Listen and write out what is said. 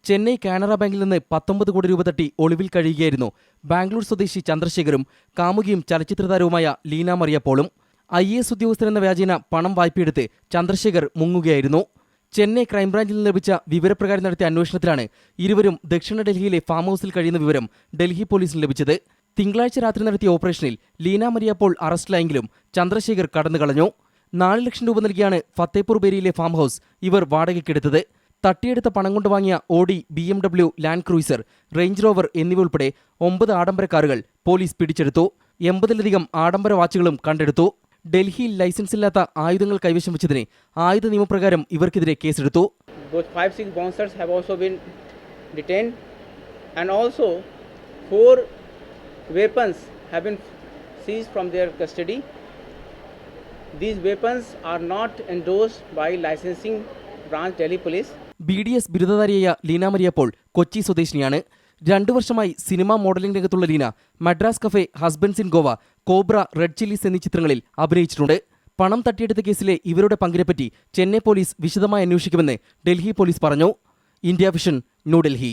ചെന്നൈ കാനറ ബാങ്കിൽ നിന്ന് 19 കോടി രൂപ തട്ടി ഒളിവിൽ കഴിയുകയായിരുന്നു ബാംഗ്ലൂർ സ്വദേശി ചന്ദ്രശേഖരും കാമുകിയും ചലച്ചിത്രതാരവുമായ ലീന മറിയ പോളും. IAS ഉദ്യോഗസ്ഥരെന്ന വ്യാജേന പണം വായ്പയെടുത്ത് ചന്ദ്രശേഖർ മുങ്ങുകയായിരുന്നു. ചെന്നൈ ക്രൈംബ്രാഞ്ചിൽ നിന്ന് ലഭിച്ച വിവരപ്രകാരം നടത്തിയ അന്വേഷണത്തിലാണ് ഇരുവരും ദക്ഷിണ ഡൽഹിയിലെ ഫാം ഹൌസിൽ കഴിയുന്ന വിവരം ഡൽഹി പോലീസിന് ലഭിച്ചത്. തിങ്കളാഴ്ച രാത്രി നടത്തിയ ഓപ്പറേഷനിൽ ലീന മറിയ പോൾ അറസ്റ്റിലായെങ്കിലും ചന്ദ്രശേഖർ കടന്നുകളഞ്ഞു. 4 ലക്ഷം രൂപ നൽകിയാണ് ഫത്തേപൂർ ബേരിയിലെ ഫാം ഹൌസ് ഇവർ വാടകയ്ക്കെടുത്തത്. തട്ടിയെടുത്ത പണം കൊണ്ട് വാങ്ങിയ Audi, BMW, land cruiser, range rover എന്നിവ ഉൾപ്പെടെ 9 ആഡംബര കാറുകൾ പോലീസ് പിടിച്ചെടുത്തു. 80-ലധികം ആഡംബര വാച്ചുകളും കണ്ടെടുത്തു. ഡൽഹിയിൽ ലൈസൻസ് ഇല്ലാത്ത ആയുധങ്ങൾ കൈവശം വെച്ചതിന് ആയുധ നിയമപ്രകാരം ഇവർക്കെതിരെ കേസെടുത്തു. 5-6 bouncers have also been detained and also 4 weapons have been seized from their custody. These weapons are not endorsed by licensing branch Delhi Police. BDS ബിരുദധാരിയായ ലീന മറിയ പോൾ കൊച്ചി സ്വദേശിനിയാണ്. 2 വർഷമായി സിനിമാ മോഡലിംഗ് രംഗത്തുള്ള Leena Madras cafe, husbands in Goa, cobra, red chillies എന്നീ ചിത്രങ്ങളിൽ അഭിനയിച്ചിട്ടുണ്ട്. പണം തട്ടിയെടുത്ത കേസിലെ ഇവരുടെ പങ്കിനെപ്പറ്റി ചെന്നൈ പോലീസ് വിശദമായി അന്വേഷിക്കുമെന്ന് ഡൽഹി പോലീസ് പറഞ്ഞു. India vision, New Delhi.